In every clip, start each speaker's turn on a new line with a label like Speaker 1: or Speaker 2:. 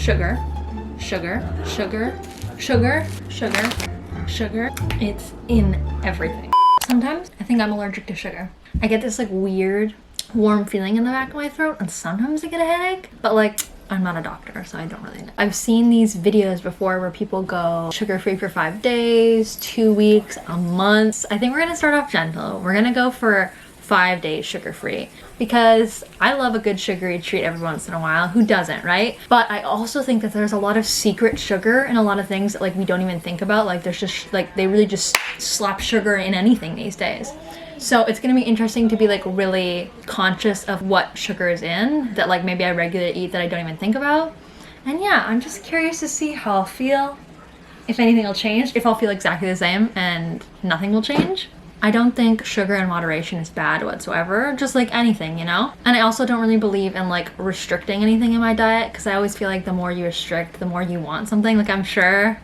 Speaker 1: sugar, sugar, sugar, sugar, sugar, sugar. It's in everything. Sometimes I think I'm allergic to sugar. I get this like weird warm feeling in the back of my throat, and sometimes I get a headache, but like I'm not a doctor, so I don't really know. I've seen these videos before where people go sugar-free for 5 days, 2 weeks, a month. I think we're gonna start off gentle. We're gonna go for 5 days sugar-free because I love a good sugary treat every once in a while. Who doesn't, right? But I also think that there's a lot of secret sugar in a lot of things that like we don't even think about. Like there's just like they really just slap sugar in anything these days. So it's gonna be interesting to be like really conscious of what sugar is in that like maybe I regularly eat that I don't even think about. And yeah, I'm just curious to see how I'll feel, if anything will change, if I'll feel exactly the same and nothing will change. I don't think sugar in moderation is bad whatsoever, just like anything, you know? And I also don't really believe in like restricting anything in my diet because I always feel like the more you restrict, the more you want something. Like I'm sure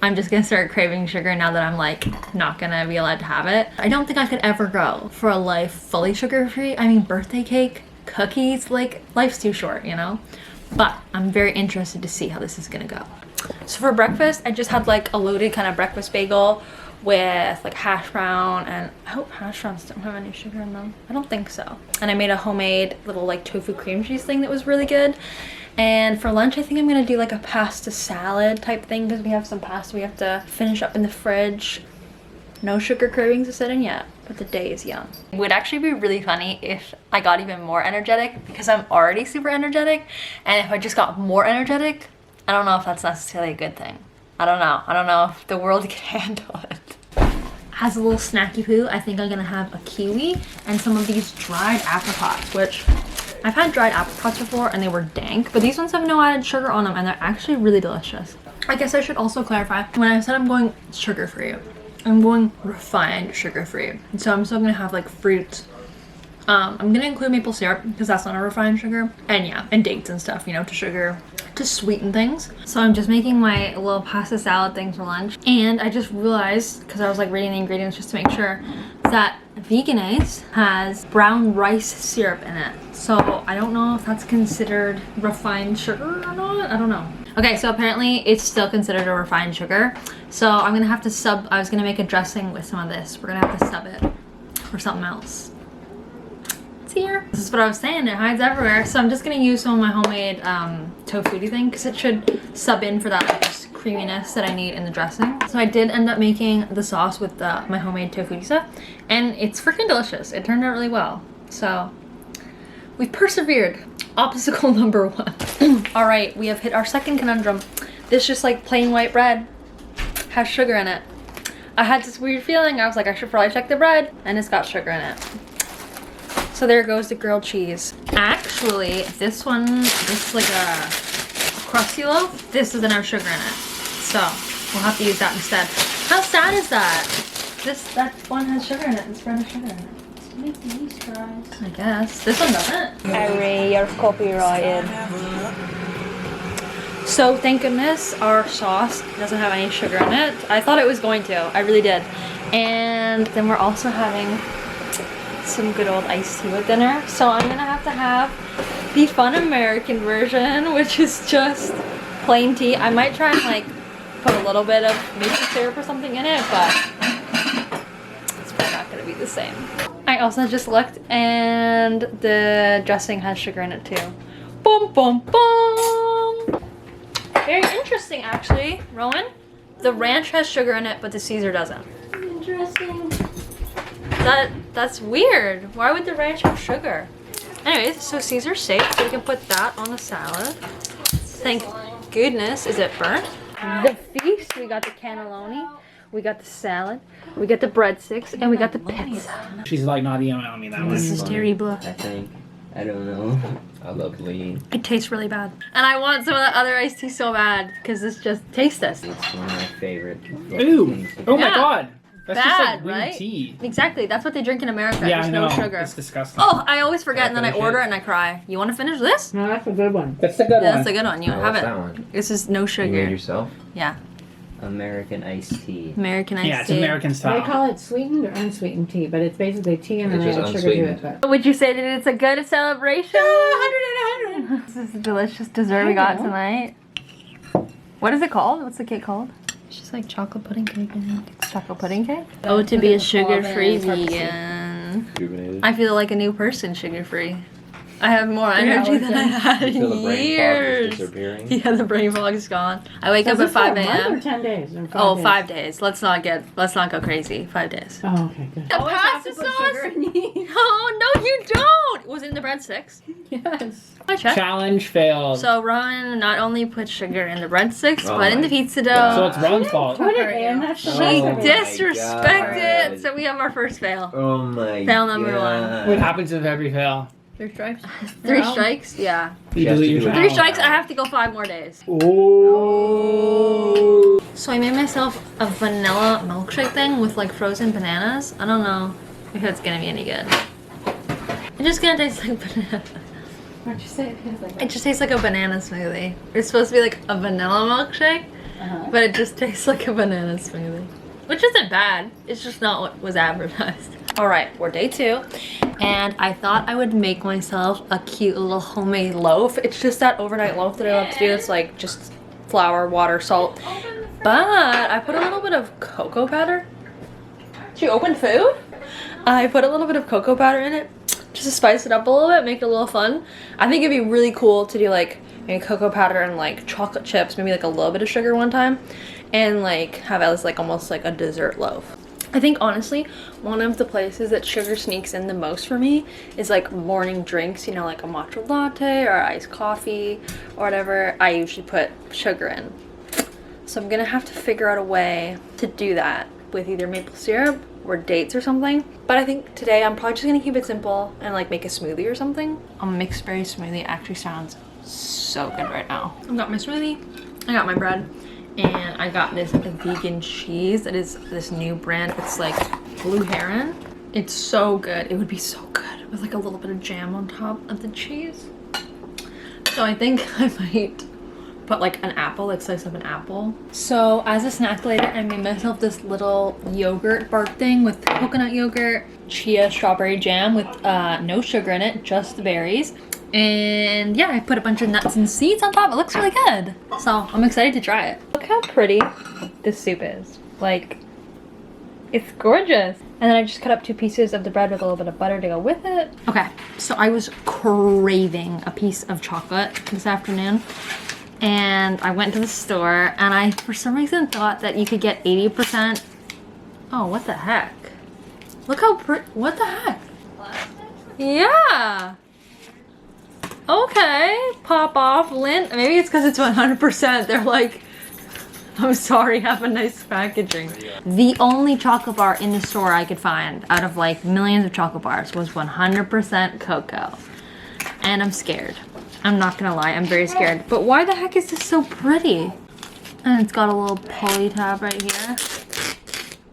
Speaker 1: I'm just gonna start craving sugar now that I'm like not gonna be allowed to have it. I don't think I could ever go for a life fully sugar-free. I mean, birthday cake, cookies, like life's too short, you know? But I'm very interested to see how this is gonna go. So for breakfast, I just had like a loaded kind of breakfast bagel with like hash brown, and I hope hash browns don't have any sugar in them. I don't think so. And I made a homemade little like tofu cream cheese thing that was really good. And for lunch, I think I'm gonna do like a pasta salad type thing because we have some pasta we have to finish up in the fridge. No sugar cravings to set in yet, but the day is young. It would actually be really funny if I got even more energetic because I'm already super energetic, and if I just got more energetic, I don't know if that's necessarily a good thing. I don't know if the world can handle it. As a little snacky poo, I think I'm gonna have a kiwi and some of these dried apricots, which I've had dried apricots before and they were dank, but these ones have no added sugar on them and they're actually really delicious. I guess I should also clarify, when I said I'm going sugar-free, I'm going refined sugar-free. So I'm still gonna have like fruits. I'm gonna include maple syrup because that's not a refined sugar. And yeah, and dates and stuff, you know, to sweeten things. So I'm just making my little pasta salad thing for lunch. And I just realized, because I was like reading the ingredients just to make sure, that Veganese has brown rice syrup in it. So I don't know if that's considered refined sugar or not. I don't know. Okay, so apparently it's still considered a refined sugar. So I'm gonna have to I was gonna make a dressing with some of this. We're gonna have to sub it for something else. It's here. This is what I was saying, it hides everywhere. So I'm just gonna use some of my homemade tofu thing because it should sub in for that like just creaminess that I need in the dressing. So I did end up making the sauce with my homemade tofu stuff, and it's freaking delicious. It turned out really well. So we've persevered. Obstacle number 1. All right, we have hit our second conundrum. This just like plain white bread has sugar in it. I had this weird feeling. I was like, I should probably check the bread, and it's got sugar in it. So there goes the grilled cheese. Actually, this is like a crusty loaf. This doesn't have sugar in it. So we'll have to use that instead. How sad is that? That one has sugar in it. This bread has sugar in it. Make these fries, I guess. This one doesn't. Harry, you're copyrighted. So thank goodness our sauce doesn't have any sugar in it. I thought it was going to. I really did. And then we're also having some good old iced tea with dinner. So I'm gonna have to have the fun American version, which is just plain tea. I might try and like put a little bit of maple syrup or something in it, but it's probably not gonna be the same. I also just looked and the dressing has sugar in it too. Boom, boom, boom. Very interesting actually, Rowan. The ranch has sugar in it, but the Caesar doesn't. Interesting. That's weird. Why would the ranch have sugar? Anyways, so Caesar's safe, so we can put that on the salad. Thank goodness. Is it burnt? The feast, we got the cannelloni, we got the salad, we got the breadsticks, and we got the pizza.
Speaker 2: She's like not even on me that much.
Speaker 1: This is terrible.
Speaker 3: I think. I don't know. I love lean.
Speaker 1: It tastes really bad. And I want some of the other iced tea so bad, because this just tastes this.
Speaker 3: It's one of my favorite.
Speaker 2: Ooh! Oh my
Speaker 1: Yeah.
Speaker 2: god! That's just
Speaker 1: Bad,
Speaker 2: like weird
Speaker 1: right?
Speaker 2: tea.
Speaker 1: Exactly, that's what they drink in America.
Speaker 2: Yeah,
Speaker 1: There's
Speaker 2: I know.
Speaker 1: no sugar.
Speaker 2: It's disgusting.
Speaker 1: Oh, I always forget and then I
Speaker 3: Finish
Speaker 1: order
Speaker 3: it.
Speaker 1: it and I cry. You want to finish this?
Speaker 4: No, that's a good one.
Speaker 2: That's the good
Speaker 1: Yeah,
Speaker 2: one.
Speaker 1: that's a good one. You
Speaker 3: Oh,
Speaker 1: have
Speaker 3: what's
Speaker 1: it.
Speaker 3: that one?
Speaker 1: This is no
Speaker 3: You
Speaker 1: sugar.
Speaker 3: made yourself?
Speaker 1: Yeah.
Speaker 3: American iced tea.
Speaker 1: American iced
Speaker 2: Yeah, it's
Speaker 1: tea.
Speaker 2: American
Speaker 4: They
Speaker 2: style.
Speaker 4: call it sweetened or unsweetened tea, but it's basically tea and then
Speaker 3: It's
Speaker 4: they
Speaker 3: just
Speaker 4: add sugar to it.
Speaker 3: unsweetened.
Speaker 4: But
Speaker 1: Would you say that it's a good celebration?
Speaker 4: 100 and 100.
Speaker 1: This is a delicious dessert we got tonight. What is it called? What's the cake called? It's just like chocolate pudding cake. It's chocolate pudding cake? Oh, to be a sugar-free vegan.
Speaker 5: Rejuvenated.
Speaker 1: I feel like a new person, sugar-free. I have more energy than I had
Speaker 5: You feel
Speaker 1: in
Speaker 5: the brain fog is
Speaker 1: years.
Speaker 5: disappearing.
Speaker 1: Yeah, the brain fog is gone. I wake up at 5
Speaker 4: Or
Speaker 1: a.m.
Speaker 4: 10 days? Or 5
Speaker 1: Oh,
Speaker 4: days?
Speaker 1: 5 days. Let's not go crazy. 5 days.
Speaker 4: Oh, okay, good.
Speaker 1: The pasta sauce? Oh, no, you don't! Was it in the breadsticks?
Speaker 4: Yes.
Speaker 1: I checked.
Speaker 2: Challenge failed.
Speaker 1: So Rowan not only put sugar in the breadsticks,
Speaker 3: Oh
Speaker 1: but in the
Speaker 3: my
Speaker 1: pizza
Speaker 3: God.
Speaker 1: dough.
Speaker 2: So it's Ron's fault.
Speaker 4: Put it in. That's
Speaker 1: She
Speaker 4: the rest of it.
Speaker 1: disrespected.
Speaker 3: God.
Speaker 1: So we have our first fail.
Speaker 3: Oh my
Speaker 1: Fail number
Speaker 3: God.
Speaker 2: What happens with every fail?
Speaker 4: 3 stripes.
Speaker 1: 3 strikes? Yeah.
Speaker 2: You
Speaker 3: She has
Speaker 2: delete
Speaker 3: to
Speaker 2: your
Speaker 3: do it.
Speaker 1: 3
Speaker 2: challenge.
Speaker 1: strikes, I have to go 5 more days.
Speaker 2: Oh.
Speaker 1: So I made myself a vanilla milkshake thing with like frozen bananas. I don't know if it's gonna be any good. It just gonna taste like banana.
Speaker 4: What'd you say? It tastes like
Speaker 1: It just tastes like a banana smoothie. It's supposed to be like a vanilla milkshake, but it just tastes like a banana smoothie. Which isn't bad. It's just not what was advertised. All right, we're day 2. And I thought I would make myself a cute little homemade loaf. It's just that overnight loaf that I love to do. It's like just flour, water, salt. But I put a little bit of cocoa powder. Did you open food? I put a little bit of cocoa powder in it just to spice it up a little bit, make it a little fun. I think it'd be really cool to do like maybe cocoa powder and like chocolate chips, maybe like a little bit of sugar one time, and like have it as like almost like a dessert loaf. I think honestly, one of the places that sugar sneaks in the most for me is like morning drinks, you know, like a matcha latte or iced coffee or whatever. I usually put sugar in. So I'm gonna have to figure out a way to do that with either maple syrup or dates or something. But I think today I'm probably just gonna keep it simple and like make a smoothie or something. A mixed berry smoothie actually sounds so good right now. I've got my smoothie, I got my bread, and I got this vegan cheese that is this new brand. It's like Blue Heron. It's so good. It would be so good with like a little bit of jam on top of the cheese. So I think I might put like an apple, like slice up an apple. So as a snack later, I made myself this little yogurt bar thing with coconut yogurt, chia strawberry jam with no sugar in it, just the berries. And yeah, I put a bunch of nuts and seeds on top. It looks really good. So I'm excited to try it. Look how pretty this soup is. Like, it's gorgeous. And then I just cut up 2 pieces of the bread with a little bit of butter to go with it. Okay, so I was craving a piece of chocolate this afternoon. And I went to the store and I, for some reason, thought that you could get 80%. Oh, what the heck? Look how what the heck? Yeah. Okay, pop off lint. Maybe it's because it's 100%. They're like, I'm sorry, have a nice packaging. The only chocolate bar in the store I could find out of like millions of chocolate bars was 100% cocoa. And I'm scared. I'm not gonna lie, I'm very scared. But why the heck is this so pretty? And it's got a little pulley tab right here.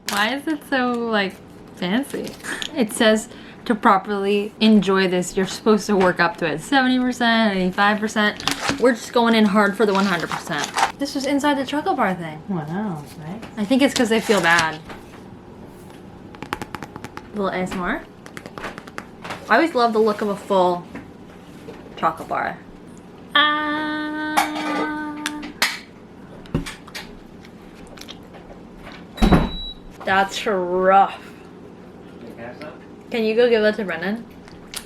Speaker 1: Why is it so like fancy? It says to properly enjoy this, you're supposed to work up to it. 70%, 85%. We're just going in hard for the 100%. This was inside the chocolate bar thing.
Speaker 4: Wow, right?
Speaker 1: I think it's because they feel bad. A little ASMR. I always love the look of a full chocolate bar. That's rough. Can you go give that to Brendan?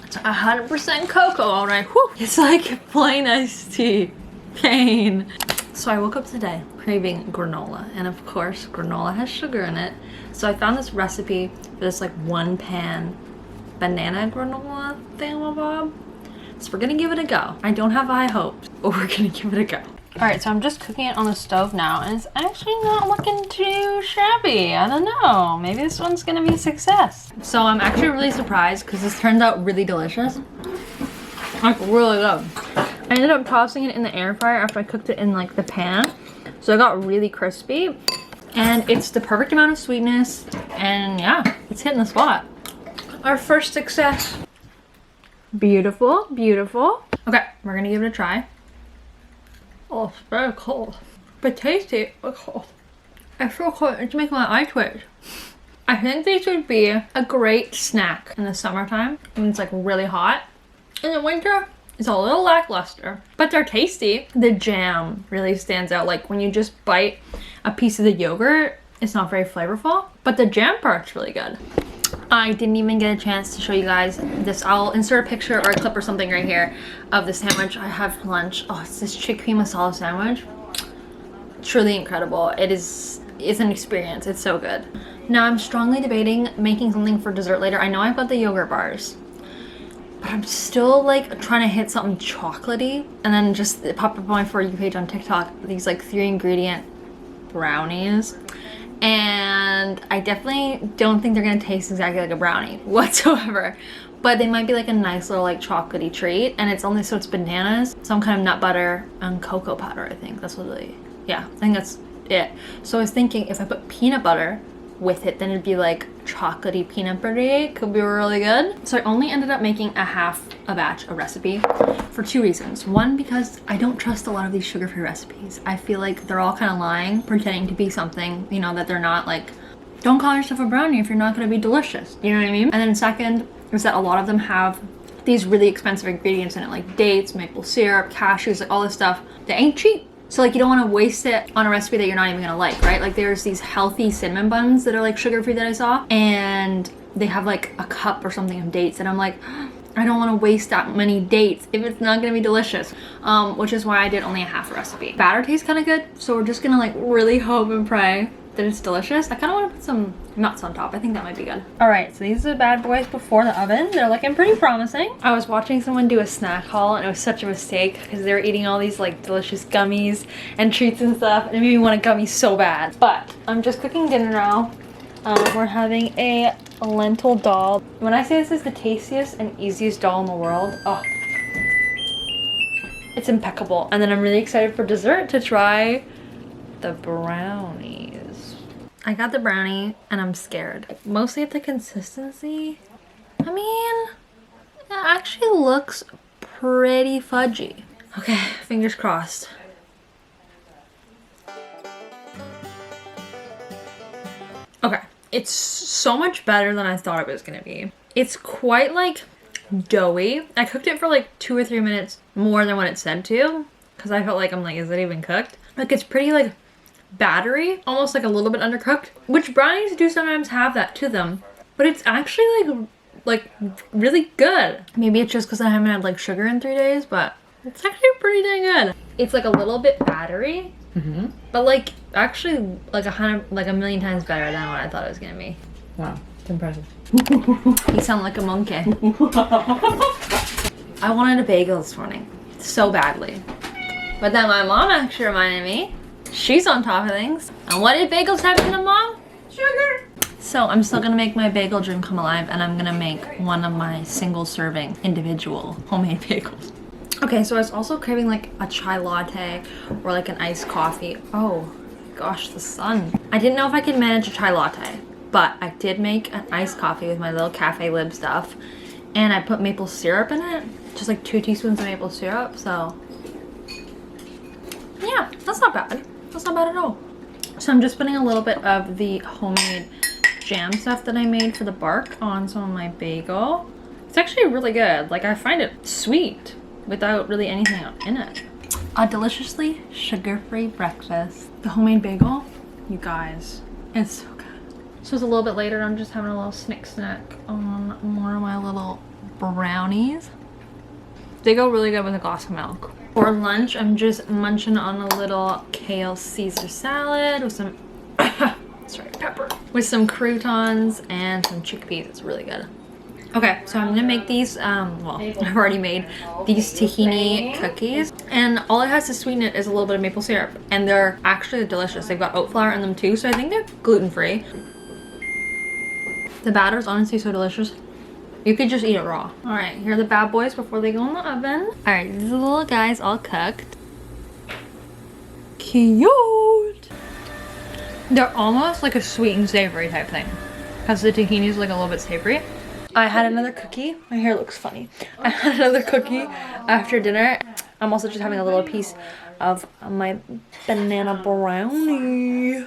Speaker 1: It's 100% cocoa, all right. Whew. It's like plain iced tea. Pain. So I woke up today craving granola, and of course granola has sugar in it. So I found this recipe for this like 1-pan banana granola thingamabob. So we're gonna give it a go. I don't have high hopes, but we're gonna give it a go. All right, so I'm just cooking it on the stove now, and it's actually not looking too shabby. I don't know, maybe this one's gonna be a success. So I'm actually really surprised because this turned out really delicious. Like really good. I ended up tossing it in the air fryer after I cooked it in like the pan. So it got really crispy, and it's the perfect amount of sweetness, and yeah, it's hitting the spot. Our first success. Beautiful, beautiful. Okay, we're gonna give it a try. Oh, it's very cold. But tasty, but cold. I feel cold, it's making my eye twitch. I think these would be a great snack in the summertime when it's like really hot. In the winter, is a little lackluster, but they're tasty. The jam really stands out. Like when you just bite a piece of the yogurt, it's not very flavorful, but the jam part's really good. I didn't even get a chance to show you guys this. I'll insert a picture or a clip or something right here of the sandwich I had for lunch. Oh, it's this chickpea masala sandwich. Truly incredible. It's an experience. It's so good. Now I'm strongly debating making something for dessert later. I know I've got the yogurt bars, but I'm still like trying to hit something chocolatey. And then just it popped up on my For You page on TikTok, these like 3-ingredient brownies. And I definitely don't think they're gonna taste exactly like a brownie whatsoever, but they might be like a nice little like chocolatey treat. And it's only, so it's bananas, some kind of nut butter, and cocoa powder. I think that's what yeah, I think that's it. So I was thinking if I put peanut butter with it, then it'd be like chocolatey peanut buttery. Could be really good. So I only ended up making a batch of recipe for 2 reasons. One, because I don't trust a lot of these sugar-free recipes. I feel like they're all kind of lying, pretending to be something, you know, that they're not. Like, don't call yourself a brownie if you're not going to be delicious. You know what I mean? And then second is that a lot of them have these really expensive ingredients in it, like dates, maple syrup, cashews, like all this stuff. They ain't cheap. So like you don't want to waste it on a recipe that you're not even gonna like, right? Like there's these healthy cinnamon buns that are like sugar-free that I saw, and they have like a cup or something of dates, and I'm like, I don't want to waste that many dates if it's not gonna be delicious. Which is why I did only a half recipe. Batter tastes kind of good, so we're just gonna like really hope and pray that it's delicious. I kind of want to put some nuts on top. I think that might be good. All right, so these are the bad boys before the oven. They're looking pretty promising. I was watching someone do a snack haul, and it was such a mistake because they were eating all these like delicious gummies and treats and stuff, and it made me want a gummy so bad. But I'm just cooking dinner now. We're having a lentil dal. When I say this is the tastiest and easiest dal in the world, oh, it's impeccable. And then I'm really excited for dessert to try the brownies. I got the brownie and I'm scared. Mostly at the consistency. I mean, it actually looks pretty fudgy. Okay, fingers crossed. Okay, it's so much better than I thought it was gonna be. It's quite like doughy. I cooked it for like 2 or 3 minutes more than what it said to, because I felt like, I'm like, is it even cooked? Like it's pretty like battery, almost like a little bit undercooked, which brownies do sometimes have that to them, but it's actually like really good. Maybe it's just because I haven't had like sugar in 3 days, but it's actually pretty dang good. It's like a little bit battery, but like actually like a million times better than what I thought it was gonna be.
Speaker 2: Wow, it's impressive.
Speaker 1: You sound like a monkey. I wanted a bagel this morning so badly, but then my mom actually reminded me she's on top of things. And what did bagels have in them, Mom? Sugar. So I'm still gonna make my bagel dream come alive, and I'm gonna make one of my single serving individual homemade bagels. Okay, so I was also craving like a chai latte or like an iced coffee. Oh gosh, the sun. I didn't know if I could manage a chai latte, but I did make an iced coffee with my little cafe lib stuff, and I put maple syrup in it, just like 2 teaspoons of maple syrup. So yeah, that's not bad. That's not bad at all. So I'm just putting a little bit of the homemade jam stuff that I made for the bark on some of my bagel. It's actually really good. Like I find it sweet without really anything in it. A deliciously sugar-free breakfast. The homemade bagel, you guys, it's so good. So it's a little bit later. I'm just having a little snack on more of my little brownies. They go really good with a glass of milk. For lunch, I'm just munching on a little kale Caesar salad with some sorry, pepper, with some croutons and some chickpeas. It's really good. Okay, so I'm gonna make these, well, I've already made these tahini cookies, and all it has to sweeten it is a little bit of maple syrup, and they're actually delicious. They've got oat flour in them too, so I think they're gluten-free. The batter is honestly so delicious. You could just eat it raw. All right, here are the bad boys before they go in the oven. All right, these are the little guys all cooked. Cute. They're almost like a sweet and savory type thing, because the tahini is like a little bit savory. I had another cookie. My hair looks funny. I had another cookie after dinner. I'm also just having a little piece of my banana brownie.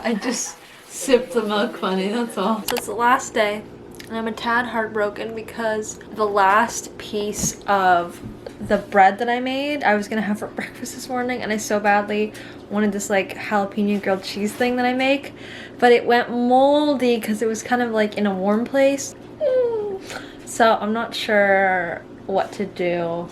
Speaker 1: I just sipped the milk funny, that's all. So it's the last day And I'm a tad heartbroken because the last piece of the bread that I made, I was gonna have for breakfast this morning, and I so badly wanted this like jalapeno grilled cheese thing that I make, but it went moldy because it was kind of like in a warm place. So I'm not sure what to do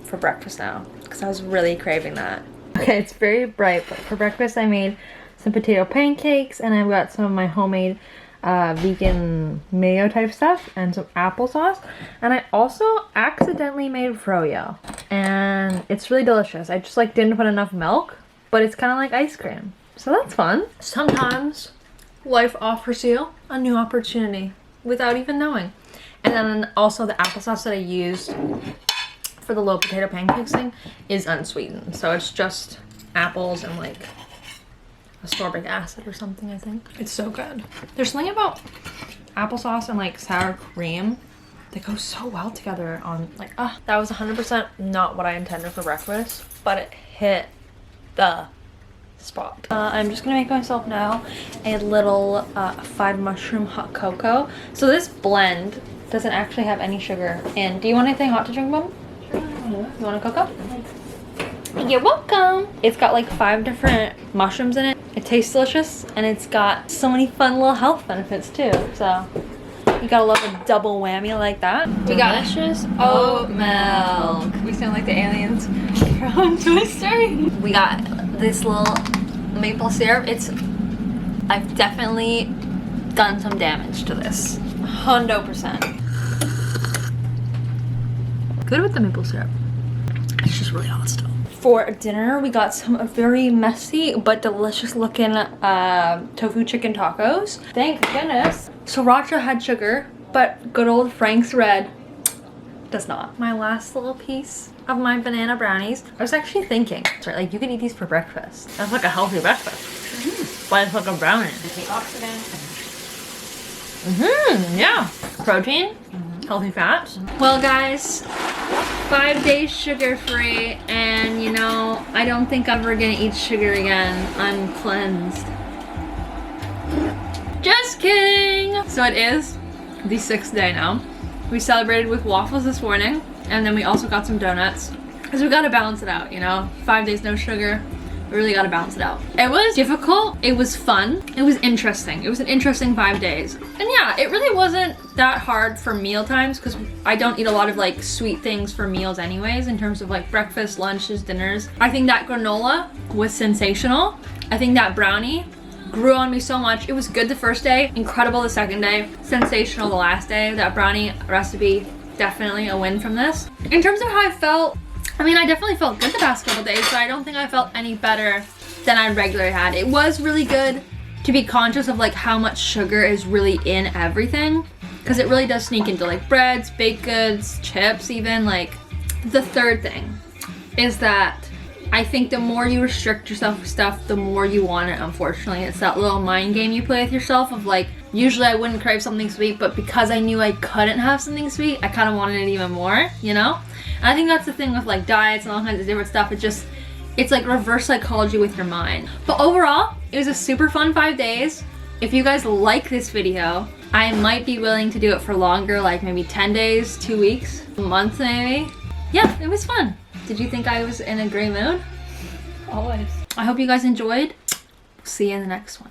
Speaker 1: for breakfast now because I was really craving that. Okay, it's very bright, but for breakfast I made some potato pancakes, and I've got some of my homemade vegan mayo type stuff and some applesauce, and I also accidentally made froyo, and it's really delicious. I just like didn't put enough milk, but it's kind of like ice cream, so that's fun. Sometimes life offers you a new opportunity without even knowing. And then also the applesauce that I used for the low potato pancakes thing is unsweetened, so it's just apples and like ascorbic acid or something, I think. It's so good. There's something about applesauce and like sour cream that goes so well together on like, that was 100% not what I intended for breakfast, but it hit the spot. I'm just gonna make myself now a little 5 mushroom hot cocoa. So this blend doesn't actually have any sugar in. Do you want anything hot to drink, Mom?
Speaker 4: Sure.
Speaker 1: You want a cocoa? You're welcome. It's got like 5 different mushrooms in it. It tastes delicious, and it's got so many fun little health benefits too. So you gotta love a double whammy like that. We got delicious oat milk. We sound like the aliens from Toy Story. We got this little maple syrup. I've definitely done some damage to this. 100%. Good with the maple syrup. It's just really hot still. For dinner, we got some very messy but delicious looking tofu chicken tacos. Thank goodness. Sriracha had sugar, but good old Frank's Red does not. My last little piece of my banana brownies. I was actually thinking, sorry, like you can eat these for breakfast. That's like a healthy breakfast. But it's like a brownie.
Speaker 4: Antioxidant.
Speaker 1: Yeah. Protein, healthy fats. Well guys, 5 days sugar free, and you know, I don't think I'm ever gonna eat sugar again. I'm cleansed. Just kidding. So it is the 6th day now. We celebrated with waffles this morning, and then we also got some donuts because we gotta balance it out, you know? 5 days no sugar. We really gotta balance it out. It was difficult. It was fun. It was interesting. It was an interesting 5 days. And yeah, it really wasn't that hard for meal times because I don't eat a lot of like sweet things for meals anyways, in terms of like breakfast, lunches, dinners. I think that granola was sensational. I think that brownie grew on me so much. It was good the first day, incredible the second day, sensational the last day. That brownie recipe, definitely a win from this. In terms of how I felt, I mean, I definitely felt good the past couple days, but I don't think I felt any better than I regularly had. It was really good to be conscious of like how much sugar is really in everything, because it really does sneak into like breads, baked goods, chips even. Like the third thing is that I think the more you restrict yourself with stuff, the more you want it, unfortunately. It's that little mind game you play with yourself of like, usually I wouldn't crave something sweet, but because I knew I couldn't have something sweet, I kind of wanted it even more, you know? And I think that's the thing with like diets and all kinds of different stuff. It's like reverse psychology with your mind. But overall, it was a super fun 5 days. If you guys like this video, I might be willing to do it for longer, like maybe 10 days, 2 weeks, a month maybe. Yeah, it was fun. Did you think I was in a great mood?
Speaker 4: Always.
Speaker 1: I hope you guys enjoyed. See you in the next one.